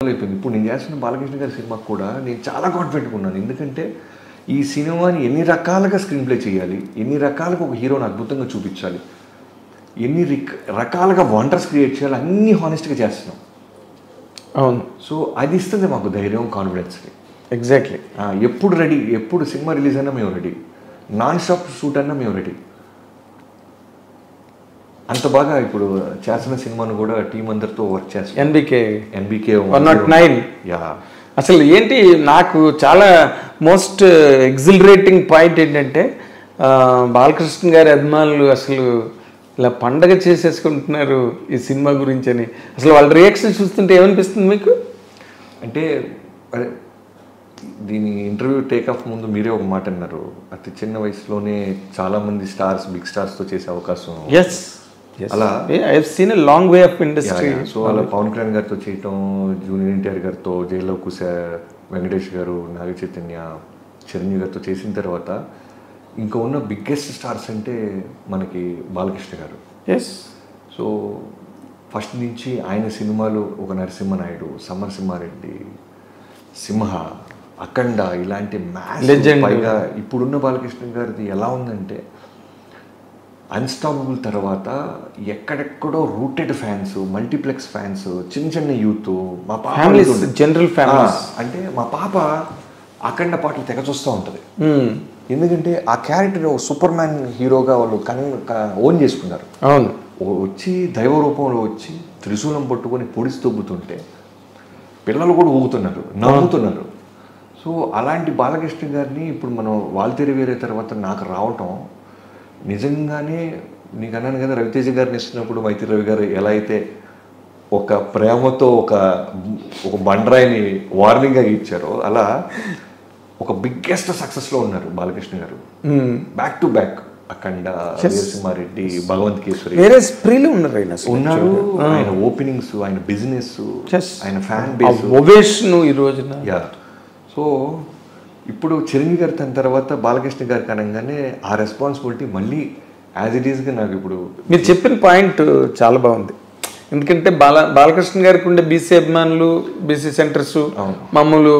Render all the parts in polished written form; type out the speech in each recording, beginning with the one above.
అయిపోయింది. ఇప్పుడు నేను చేస్తున్న బాలకృష్ణ గారి సినిమాకు కూడా నేను చాలా కాన్ఫిడెంట్గా ఉన్నాను. ఎందుకంటే ఈ సినిమాని ఎన్ని రకాలుగా స్క్రీన్ ప్లే చేయాలి, ఎన్ని రకాలుగా ఒక హీరోని అద్భుతంగా చూపించాలి, ఎన్ని రకాలుగా వండర్స్ క్రియేట్ చేయాలి, అన్నీ హానెస్ట్గా చేస్తున్నాం. అవును. సో అది ఇస్తుంది మాకు ధైర్యం, కాన్ఫిడెన్స్ని. ఎగ్జాక్ట్లీ. ఎప్పుడు రెడీ, ఎప్పుడు సినిమా రిలీజ్ అయినా మేము రెడీ, నాన్ స్టాప్ షూట్ అన్నా మేము రెడీ. అంత బాగా ఇప్పుడు చేసిన సినిమాను కూడా టీం అందరితో వర్క్ చేస్తాం. ఎన్బికే 109. యా, అసలు ఏంటి నాకు చాలా మోస్ట్ ఎగ్జిలరేటింగ్ పాయింట్ ఏంటంటే బాలకృష్ణ గారి అభిమానులు అసలు ఇలా పండగ చేసేసుకుంటున్నారు ఈ సినిమా గురించి అని. అసలు వాళ్ళ రియాక్షన్ చూస్తుంటే ఏమనిపిస్తుంది మీకు? అంటే దీని ఇంటర్వ్యూ టేక్ ఆఫ్ ముందు మీరే ఒక మాట అన్నారు, అతి చిన్న వయసులోనే చాలామంది స్టార్స్, బిగ్ స్టార్స్తో చేసే అవకాశం. ఎస్, అలా I have seen a long way of industry. So అలా పవన్ కళ్యాణ్ గారితో చేయటం, జూనియర్ ఎన్టీఆర్ గారితో, జైల్లో కుశ, వెంకటేష్ గారు, నాగ చైతన్య, చిరంజీవి గారితో చేసిన తర్వాత ఇంకా ఉన్న బిగ్గెస్ట్ స్టార్స్ అంటే మనకి బాలకృష్ణ గారు. ఎస్. సో ఫస్ట్ నుంచి ఆయన సినిమాలు ఒక నరసింహనాయుడు, సమరసింహారెడ్డి, సింహ, అఖండ ఇలాంటి మ్యాచ్. పైగా ఇప్పుడున్న బాలకృష్ణ గారిది ఎలా ఉందంటే అన్స్టాపబుల్ తర్వాత ఎక్కడెక్కడో రూటెడ్ ఫ్యాన్స్, మల్టీప్లెక్స్ ఫ్యాన్స్, చిన్న చిన్న యూత్, మా పాప జనరల్ ఫ్యామిలీస్. అంటే మా పాప అఖండ పాటలు తెగ చూస్తూ ఉంటుంది. ఎందుకంటే ఆ క్యారెక్టర్ సూపర్ మ్యాన్ హీరోగా వాళ్ళు ఓన్ చేసుకున్నారు. అవును. వచ్చి దైవ రూపంలో వచ్చి త్రిశూలం పట్టుకొని పొడిసి తొబ్బుతుంటే పిల్లలు కూడా ఊగుతున్నారు, నవ్వుతున్నారు. సో అలాంటి బాలకృష్ణ గారిని ఇప్పుడు మనం వాల్తేరి వేరే తర్వాత నాకు రావటం నిజంగానే, నీకు అన్నాను కదా రవితేజ గారిని ఇస్తున్నప్పుడు మైత్రి రవి గారు ఎలా అయితే ఒక ప్రేమతో ఒక బండరాయిని వార్నింగ్గా ఇచ్చారో, అలా ఒక బిగ్గెస్ట్ సక్సెస్లో ఉన్నారు బాలకృష్ణ గారు. బ్యాక్ టు బ్యాక్ అఖండ, వీరసింహారెడ్డి, భగవంత్ కేసరి, వేరే స్ప్రీలు ఉన్నారు. ఆయన ఓపెనింగ్స్, ఆయన బిజినెస్, ఆయన ఫ్యాన్ బేస్, ఓవేషన్ ఈ రోజున. యా. సో ఇప్పుడు చిరంజీవి గారి తన తర్వాత బాలకృష్ణ గారికి అనగానే ఆ రెస్పాన్సిబిలిటీ మళ్ళీ యాజ్ ఇట్ ఈస్గా నాకు ఇప్పుడు మీరు చెప్పిన పాయింట్ చాలా బాగుంది. ఎందుకంటే బాలకృష్ణ గారికి ఉండే బీసీ అభిమానులు, బీసీ సెంటర్స్, మామూలు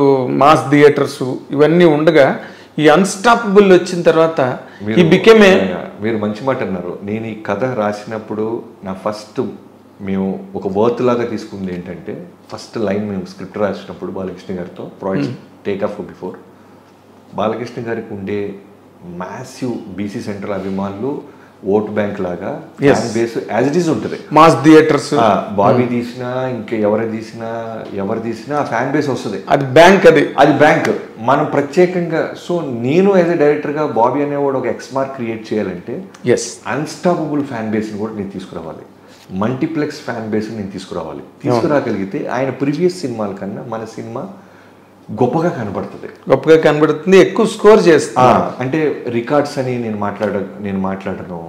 మాస్ థియేటర్స్ ఇవన్నీ ఉండగా ఈ అన్స్టాపబుల్ వచ్చిన తర్వాత మీరు మంచి మాట అన్నారు. నేను ఈ కథ రాసినప్పుడు నా ఫస్ట్ మేము ఒక వర్త్ లాగా తీసుకుంది ఏంటంటే, ఫస్ట్ లైన్ మేము స్క్రిప్ట్ రాసినప్పుడు బాలకృష్ణ గారితో project take off before, Balakrishna గారికి ఉండే మ్యాసివ్ బీసీ సెంట్రల్ అభిమానులు ఓట్ బ్యాంక్ లాగా fan base as it is ఉంటుంది. మాస్ థియేటర్స్ బాబీ తీసినా ఇంకా ఎవరు తీసినా ఆ ఫ్యాన్ బేస్ వస్తుంది. అది బ్యాంక్, అది బ్యాంక్. మనం ప్రత్యేకంగా, సో నేను యాజ్ ఎ డైరెక్టర్గా బాబీ అనేవాడు ఒక ఎక్స్మార్క్ క్రియేట్ చేయాలంటే అన్స్టాపబుల్ ఫ్యాన్ బేస్ని కూడా నేను తీసుకురావాలి, మల్టీప్లెక్స్ ఫ్యాన్ బేస్ని నేను తీసుకురాగలిగితే ఆయన ప్రీవియస్ సినిమాల కన్నా మన సినిమా గొప్పగా కనబడుతుంది, ఎక్కువ స్కోర్ చేస్తా. అంటే రికార్డ్స్ అని నేను మాట్లాడను,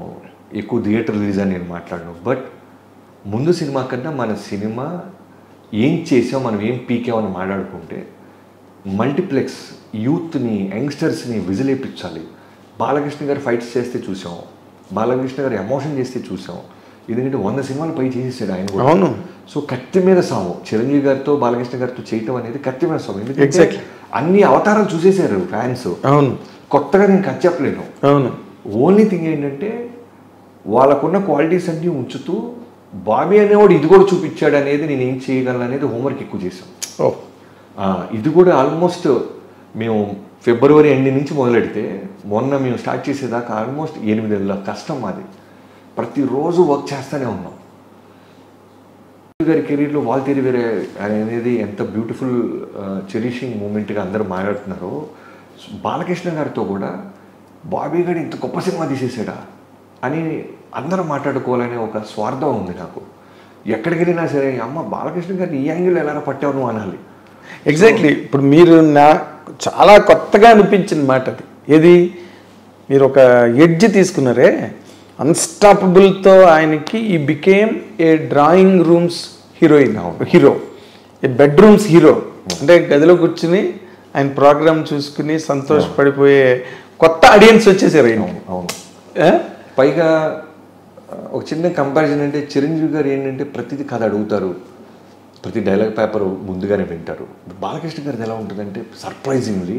ఎక్కువ థియేటర్ రిలీజ్ అని నేను మాట్లాడను. బట్ ముందు సినిమా కన్నా మన సినిమా ఏం చేసాం, మనం ఏం పీకామని మాట్లాడుకుంటే మల్టీప్లెక్స్ యూత్ని, యంగ్స్టర్స్ని విజిలేపించాలి. బాలకృష్ణ గారు ఫైట్స్ చేస్తే చూసాం, బాలకృష్ణ గారు ఎమోషన్ చేస్తే చూసాం. ఎందుకంటే 100 సినిమాలు పై చేసేసాడు ఆయన కూడా. అవును. సో కత్తి మీద సాము చిరంజీవి గారితో బాలకృష్ణ గారితో చేయటం అనేది కత్తి మీద సాము. ఎందుకంటే అన్ని అవతారాలు చూసేశారు ఫ్యాన్స్. అవును. కొత్తగా నేను కథ చెప్పలేను. అవును. ఓన్లీ థింగ్ ఏంటంటే వాళ్ళకున్న క్వాలిటీస్ అన్నీ ఉంచుతూ బాబీ అనేవాడు ఇది కూడా చూపించాడు అనేది నేను ఏం చేయగలను అనేది హోంవర్క్ ఎక్కువ చేసాం. ఇది కూడా ఆల్మోస్ట్ మేము ఫిబ్రవరి ఎండింగ్ నుంచి మొదలెడితే మొన్న మేము స్టార్ట్ చేసేదాకా ఆల్మోస్ట్ 8 నెలల కష్టం మాది. ప్రతిరోజు వర్క్ చేస్తూనే ఉన్నాం. గారి కెరీర్లో వాల్తేరి వేరే అనేది ఎంత బ్యూటిఫుల్ చెరిషింగ్ మూమెంట్గా అందరూ మాట్లాడుతున్నారో, బాలకృష్ణ గారితో కూడా బాబీ గారు ఇంత గొప్ప సినిమా తీసేసాడా అని అందరూ మాట్లాడుకోవాలనే ఒక స్వార్థం ఉంది నాకు. ఎక్కడికి వెళ్ళినా సరే అమ్మ బాలకృష్ణ గారిని ఈ యాంగిల్ ఎలా పట్టావు నువ్వు అనాలి. ఎగ్జాక్ట్లీ. ఇప్పుడు మీరు చాలా కొత్తగా అనిపించిన మాట అది. ఏది, మీరు ఒక ఎడ్జ్ తీసుకున్నారే అన్స్టాపబుల్తో, ఆయనకి he became a drawing rooms hero, A bedrooms hero. అంటే గదిలో కూర్చుని ఆయన ప్రోగ్రామ్ చూసుకుని సంతోషపడిపోయే కొత్త ఆడియన్స్ వచ్చేసారు ఆయన. అవును. పైగా ఒక చిన్న కంపారిజన్ అంటే చిరంజీవి గారు ఏంటంటే ప్రతిదీ కథ అడుగుతారు, ప్రతి డైలాగ్ పేపర్ ముందుగానే వింటారు. బాలకృష్ణ గారిది ఎలా ఉంటుందంటే సర్ప్రైజింగ్లీ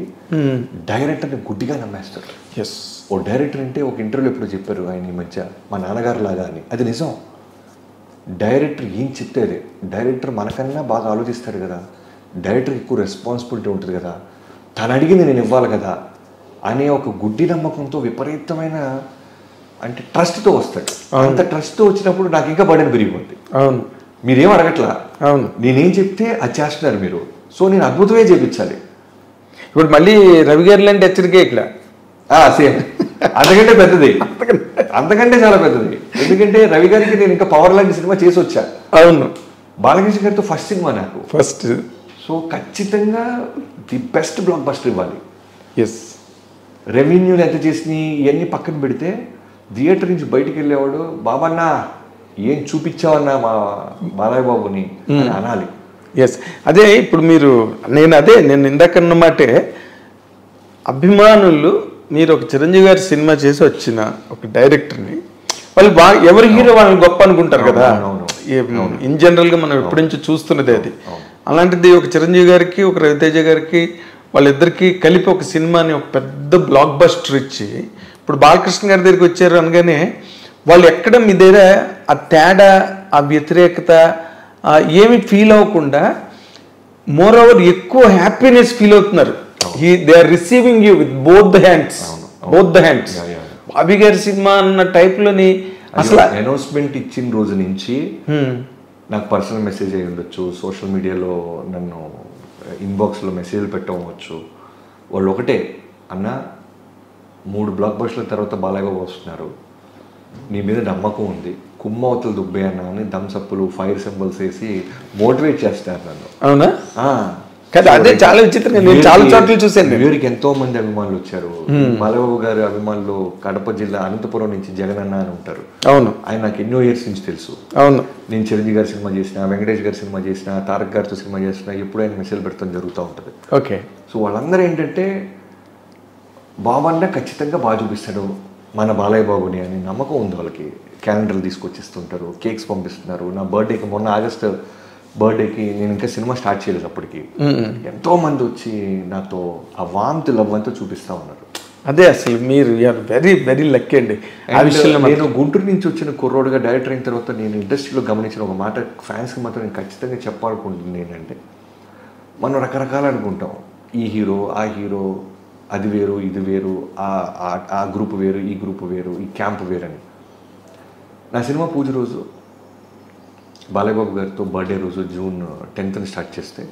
డైరెక్టర్ని గుడ్డిగా నమ్మేస్తారు. ఎస్, ఓ డైరెక్టర్ అంటే ఒక ఇంటర్వ్యూలో ఎప్పుడు చెప్పారు ఆయన ఈ మధ్య, మా నాన్నగారు లాగా అని. అది నిజం. డైరెక్టర్ ఏం చెప్తే అదే. డైరెక్టర్ మనకన్నా బాగా ఆలోచిస్తాడు కదా, డైరెక్టర్కి ఎక్కువ రెస్పాన్సిబిలిటీ ఉంటుంది కదా, తను అడిగింది నేను ఇవ్వాలి కదా అనే ఒక గుడ్డి నమ్మకంతో విపరీతమైన అంటే ట్రస్ట్తో వస్తాడు. అంత ట్రస్ట్తో వచ్చినప్పుడు నాకు ఇంకా బర్డెన్ పెరిగిపోద్ది. అవును, మీరేం అడగట్లా, అవును, నేనేం చెప్తే అది చేస్తున్నారు మీరు, సో నేను అద్భుతమే చేయించాలి. ఇప్పుడు మళ్ళీ రవి గారి లాంటి హెచ్చరిక ఇక్కడ సేమ్ అంతకంటే పెద్దది, అంతకంటే చాలా పెద్దది. ఎందుకంటే రవి గారికి నేను ఇంకా పవర్ లాంటి సినిమా చేసి వచ్చా. అవును, బాలకృష్ణ గారితో ఫస్ట్ సినిమా నాకు. ఫస్ట్. సో ఖచ్చితంగా ది బెస్ట్ బ్లాక్ బస్టర్ ఇవ్వాలి. ఎస్, రెవెన్యూలు ఎంత చేసినాయి ఇవన్నీ పక్కన పెడితే థియేటర్ నుంచి బయటికి వెళ్ళేవాడు బాబన్నా ఏం చూపించావన్నా మా బాలయ్య బాబుని అని అనాలి. ఎస్, అదే ఇప్పుడు నేను ఇందాకన్న మాటే, అభిమానులు మీరు ఒక చిరంజీవి గారి సినిమా చేసి వచ్చిన ఒక డైరెక్టర్ని వాళ్ళు బాగా ఎవరి హీరో వాళ్ళని గొప్ప అనుకుంటారు కదా. ఇన్ జనరల్గా మనం ఎప్పటి నుంచి చూస్తున్నది అది. అలాంటిది ఒక చిరంజీవి గారికి ఒక రవితేజ గారికి వాళ్ళిద్దరికి కలిపి ఒక సినిమాని ఒక పెద్ద బ్లాక్ బస్టర్ ఇచ్చి ఇప్పుడు బాలకృష్ణ గారి దగ్గరికి వచ్చారు అనగానే వాళ్ళు ఎక్కడ మీ దగ్గర ఆ తేడా, ఆ వ్యతిరేకత ఏమి ఫీల్ అవ్వకుండా మోర్ ఓవర్ ఎక్కువ హ్యాపీనెస్ ఫీల్ అవుతున్నారు. They are receiving you with both the hands. Bobby గారి సినిమా అన్న టైప్లోని అసలు అనౌన్స్మెంట్ ఇచ్చిన రోజు నుంచి నాకు పర్సనల్ మెసేజ్ అయ్యి ఉండొచ్చు, సోషల్ మీడియాలో నన్ను ఇన్బాక్స్లో మెసేజ్లు పెట్టవచ్చు. వాళ్ళు ఒకటే, అన్న 3 బ్లాక్ బస్టర్ల తర్వాత బాలయ్య బాబు వస్తున్నారు, నీ మీద నమ్మకం ఉంది, కుమ్మవతలు దుబ్బే అన్న అని థమ్సప్లు ఫైర్ సింబల్స్ వేసి మోటివేట్ చేస్తారు నన్ను. అవునా? కదా, అదే చాలా విచిత్రంగా నేను చాలా చోట్ల చూశాను. వీరికి ఎంతో మంది అభిమానులు వచ్చారు. బాలయ్యబాబు గారి అభిమానులు కడప జిల్లా అనంతపురం నుంచి జగనన్న అని ఉంటారు. అవును, ఆయన నాకు ఎన్నో ఇయర్స్ నుంచి తెలుసు. అవును, నేను చిరంజీవి గారి సినిమా చేసిన, వెంకటేష్ గారి సినిమా చేసిన, తారక్ గారితో సినిమా చేసిన, ఎప్పుడు ఆయన మెసేజ్ పెడతాం జరుగుతూ ఉంటుంది. ఓకే. సో వాళ్ళందరూ ఏంటంటే బాబన్న ఖచ్చితంగా బాగా చూపిస్తాడు మన బాలయ్య బాబుని అని నమ్మకం ఉంది వాళ్ళకి. క్యాలెండర్లు తీసుకొచ్చిస్తుంటారు, కేక్స్ పంపిస్తున్నారు. నా బర్త్డేకి మొన్న ఆగస్ట్ బర్త్డేకి నేను ఇంకా సినిమా స్టార్ట్ చేయలేదు, అప్పటికి ఎంతో మంది వచ్చి నాతో ఆ వామ్త్ లవ్ అంతా చూపిస్తూ ఉన్నారు. అదే అసలు మీరు వెరీ వెరీ లక్కీ అండి. నేను గుంటూరు నుంచి వచ్చిన కుర్రోడుగా డైరెక్టర్ అయిన తర్వాత నేను ఇండస్ట్రీలో గమనించిన ఒక మాట ఫ్యాన్స్కి మాత్రం నేను ఖచ్చితంగా చెప్పాలనుకుంటుంది ఏంటంటే, మనం రకరకాలు అనుకుంటాం, ఈ హీరో ఆ హీరో, అది వేరు ఇది వేరు, ఆ గ్రూప్ వేరు ఈ గ్రూప్ వేరు, ఈ క్యాంప్ వేరు అని. నా సినిమా పూజ రోజు బాలయ్యబాబు గారితో బర్త్డే రోజు జూన్ 10th స్టార్ట్ చేస్తే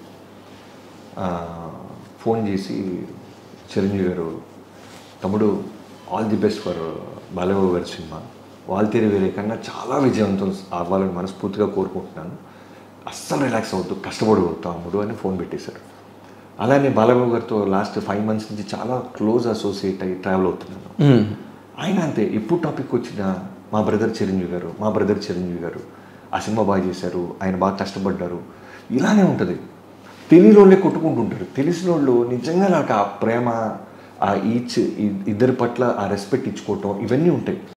ఫోన్ చేసి చిరంజీవి గారు, తమ్ముడు all the best for Balayyababu గారి సినిమా, వాల్తేరి వేరే కన్నా చాలా విజయవంతం అవ్వాలని మనస్ఫూర్తిగా కోరుకుంటున్నాను, అస్సలు రిలాక్స్ అవ్వద్దు, కష్టపడవద్దు తమ్ముడు అని ఫోన్ పెట్టేశారు. అలానే బాలయ్యబాబు గారితో లాస్ట్ 5 months నుంచి చాలా క్లోజ్ అసోసియేట్ అయ్యి ట్రావెల్ అవుతున్నాను. ఆయన అంతే, ఎప్పుడు టాపిక్ వచ్చినా మా బ్రదర్ చిరంజీవి గారు ఆ సినిమా బాగా చేశారు, ఆయన బాగా కష్టపడ్డారు, ఇలానే ఉంటుంది. తెలియని వాళ్ళే కొట్టుకుంటుంటారు, తెలిసిన వాళ్ళు నిజంగా నాకు ఆ ప్రేమ, ఆ ఇద్దరి పట్ల ఆ రెస్పెక్ట్ ఇచ్చుకోవటం, ఇవన్నీ ఉంటాయి.